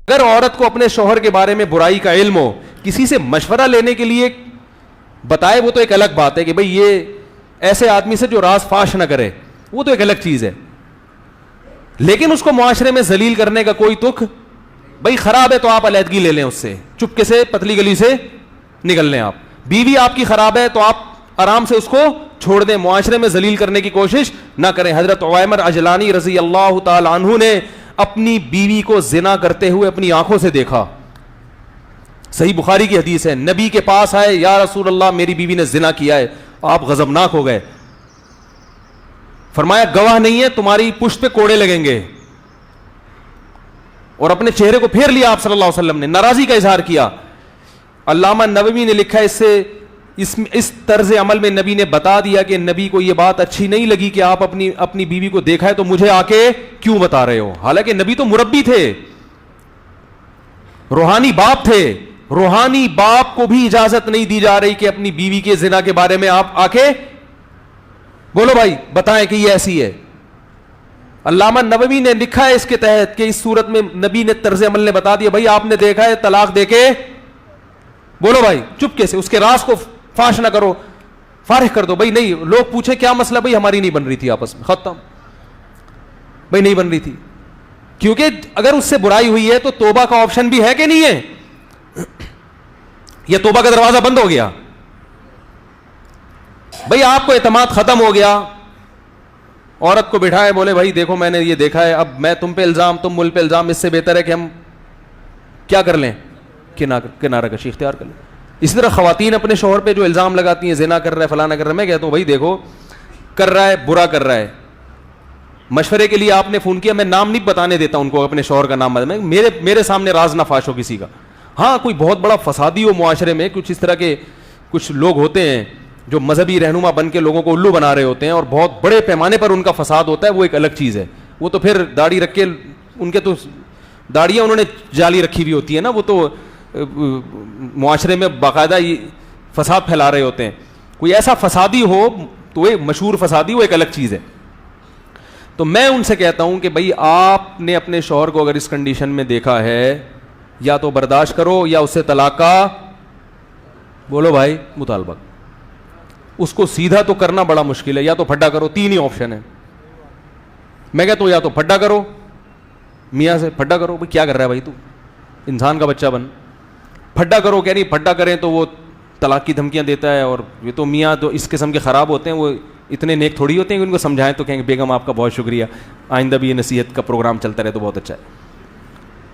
اگر عورت کو اپنے شوہر کے بارے میں برائی کا علم ہو, کسی سے مشورہ لینے کے لیے بتائے, وہ تو ایک الگ بات ہے کہ بھئی یہ ایسے آدمی سے جو راز فاش نہ کرے, وہ تو ایک الگ چیز ہے. لیکن اس کو معاشرے میں ذلیل کرنے کا کوئی تک, بھئی خراب ہے تو آپ علیحدگی لے لیں اس سے, چپکے سے پتلی گلی سے نکل لیں. آپ بیوی آپ کی خراب ہے تو آپ آرام سے اس کو چھوڑ دیں, معاشرے میں ذلیل کرنے کی کوشش نہ کریں. حضرت عویمر عجلانی رضی اللہ تعالی عنہ نے اپنی بیوی کو زنا کرتے ہوئے اپنی آنکھوں سے دیکھا. صحیح بخاری کی حدیث ہے. نبی کے پاس آئے, یا رسول اللہ میری بیوی نے زنا کیا ہے. آپ غضبناک ہو گئے, فرمایا گواہ نہیں ہے, تمہاری پشت پہ کوڑے لگیں گے, اور اپنے چہرے کو پھیر لیا آپ صلی اللہ علیہ وسلم نے, ناراضی کا اظہار کیا. علامہ نووی نے لکھا اس سے اس طرز عمل میں نبی نے بتا دیا کہ نبی کو یہ بات اچھی نہیں لگی کہ آپ اپنی بیوی کو دیکھا ہے تو مجھے آ کے کیوں بتا رہے ہو. حالانکہ نبی تو مربی تھے, روحانی باپ تھے. روحانی باپ کو بھی اجازت نہیں دی جا رہی کہ اپنی بیوی کے زنا کے بارے میں آپ آ کے بولو بھائی بتائیں کہ یہ ایسی ہے. علامہ نووی نے لکھا ہے اس کے تحت کہ اس صورت میں نبی نے طرز عمل نے بتا دیا, بھائی آپ نے دیکھا ہے, طلاق دے کے بولو بھائی چپکے سے اس کے راز کو فاش نہ کرو, فارغ کر دو. بھائی نہیں, لوگ پوچھے کیا مسئلہ, بھائی ہماری نہیں بن رہی تھی آپس میں, ختم. بھائی نہیں بن رہی تھی, کیونکہ اگر اس سے برائی ہوئی ہے تو توبہ کا آپشن بھی ہے کہ نہیں ہے, یہ توبہ کا دروازہ بند ہو گیا. بھائی آپ کو اعتماد ختم ہو گیا, عورت کو بٹھائے, بولے بھائی دیکھو میں نے یہ دیکھا ہے, اب میں تم پہ الزام تم مل پہ الزام, اس سے بہتر ہے کہ ہم کیا کر لیں, کنارہ کشی اختیار کر لیں. اسی طرح خواتین اپنے شوہر پہ جو الزام لگاتی ہیں, زنا کر رہا ہے فلانا کر رہا ہے, میں کہتا ہوں بھائی دیکھو کر رہا ہے, برا کر رہا ہے, مشورے کے لیے آپ نے فون کیا, میں نام نہیں بتانے دیتا ان کو, اپنے شوہر کا نام میرے سامنے راز نہ فاش ہو کسی کا. ہاں کوئی بہت بڑا فسادی ہو معاشرے میں, کچھ اس طرح کے کچھ لوگ ہوتے ہیں جو مذہبی رہنما بن کے لوگوں کو الو بنا رہے ہوتے ہیں اور بہت بڑے پیمانے پر ان کا فساد ہوتا ہے, وہ ایک الگ چیز ہے. وہ تو پھر داڑھی رکھ کے, ان کے تو داڑیاں انہوں نے جالی رکھی ہوئی ہوتی ہے نا, وہ تو معاشرے میں باقاعدہ فساد پھیلا رہے ہوتے ہیں. کوئی ایسا فسادی ہو تو وہ مشہور فسادی, وہ ایک الگ چیز ہے. تو میں ان سے کہتا ہوں کہ بھائی آپ نے اپنے شوہر کو اگر اس کنڈیشن میں دیکھا ہے, یا تو برداشت کرو یا اس سے طلاق کا بولو بھائی مطالبہ. اس کو سیدھا تو کرنا بڑا مشکل ہے, یا تو پھڈا کرو, 3 ہی آپشن ہے. میں کہتا ہوں یا تو پھڈا کرو, میاں سے پھڈا کرو, بھائی کیا کر رہا ہے بھائی تو, انسان کا بچہ بن, پھڈا کرو. کہہ نہیں پھڈا کریں تو وہ طلاق کی دھمکیاں دیتا ہے, اور یہ تو میاں تو اس قسم کے خراب ہوتے ہیں, وہ اتنے نیک تھوڑی ہوتے ہیں کہ ان کو سمجھائیں تو کہیں گے بیگم آپ کا بہت شکریہ, آئندہ بھی یہ نصیحت کا پروگرام چلتا رہے تو بہت اچھا ہے.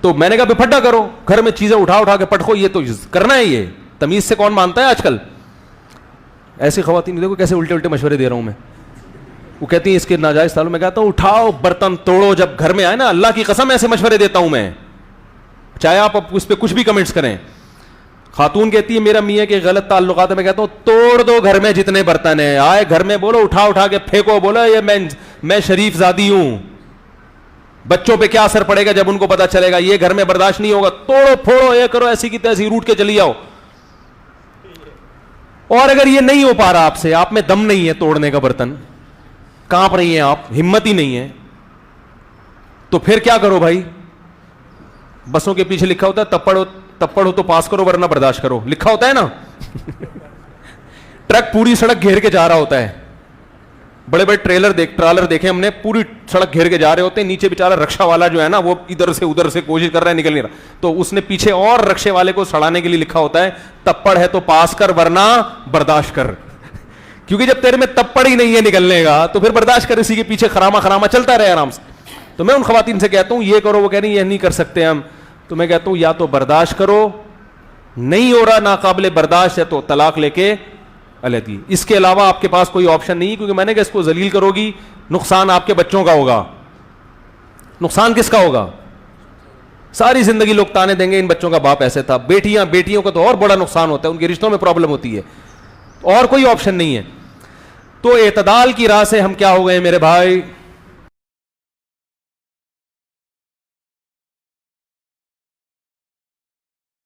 تو میں نے کہا پھڈا کرو, گھر میں چیزیں اٹھا کے پٹکو, یہ تو کرنا ہے. یہ تمیز سے کون مانتا ہے آج کل. ایسی خواتین دیکھو کیسے الٹے مشورے دے رہا ہوں میں. وہ کہتی ہیں اس کے ناجائز تعلق, میں کہتا ہوں اٹھاؤ برتن توڑو جب گھر میں آئے نا, اللہ کی قسم ایسے مشورے دیتا ہوں میں, چاہے آپ اس پہ کچھ بھی کمنٹس کریں. خاتون کہتی ہے میرا میاں کے غلط تعلقات ہے, میں کہتا ہوں توڑ دو گھر میں جتنے برتن ہیں, آئے گھر میں بولو اٹھا کے پھینکو, بولو یہ میں شریف زادی ہوں. بچوں پہ کیا اثر پڑے گا جب ان کو پتا چلے گا, یہ گھر میں برداشت نہیں ہوگا, توڑو پھوڑو, یہ کرو, ایسی کی تیسی روٹ کے چلی جاؤ. اور اگر یہ نہیں ہو پا رہا آپ سے, آپ میں دم نہیں ہے توڑنے کا برتن, کانپ رہی ہیں آپ, ہمت ہی نہیں ہے, تو پھر کیا کرو بھائی. بسوں کے پیچھے لکھا ہوتا ہے تپڑ ہو تو پاس کرو ورنہ برداشت کرو, لکھا ہوتا ہے نا. ٹرک پوری سڑک گھیر کے جا رہا ہوتا ہے, بڑے بڑے ٹرالر دیکھے ہم نے, پوری سڑک گھیر کے جا رہے ہوتے ہیں, نیچے بیچارہ رکشا والا جو ہے نا وہ ادھر سے ادھر سے کوشش کر رہا ہے, نکل نہیں رہا, تو اس نے پیچھے اور رکشے والے کو سڑانے کے لیے لکھا ہوتا ہے تپڑ ہے تو پاس کر ورنہ برداشت کر. کیونکہ جب تیرے میں تپڑ ہی نہیں ہے نکلنے کا تو پھر برداشت کر, اسی کے پیچھے خراما چلتا رہے آرام سے. تو میں ان خواتین سے کہتا ہوں یہ کرو, وہ کہہ رہی ہیں یہ نہیں کر سکتے ہم, تو میں کہتا ہوں یا تو برداشت کرو, نہیں ہو رہا ناقابل برداشت ہے تو طلاق لے کے علیحدگی. اس کے علاوہ آپ کے پاس کوئی آپشن نہیں, کیونکہ میں نے کہا اس کو ذلیل کرو گی, نقصان آپ کے بچوں کا ہوگا. نقصان کس کا ہوگا, ساری زندگی لوگ تانے دیں گے ان بچوں کا باپ ایسے تھا. بیٹیوں کا تو اور بڑا نقصان ہوتا ہے, ان کے رشتوں میں پرابلم ہوتی ہے, اور کوئی آپشن نہیں ہے. تو اعتدال کی راہ سے ہم کیا ہو گئے میرے بھائی,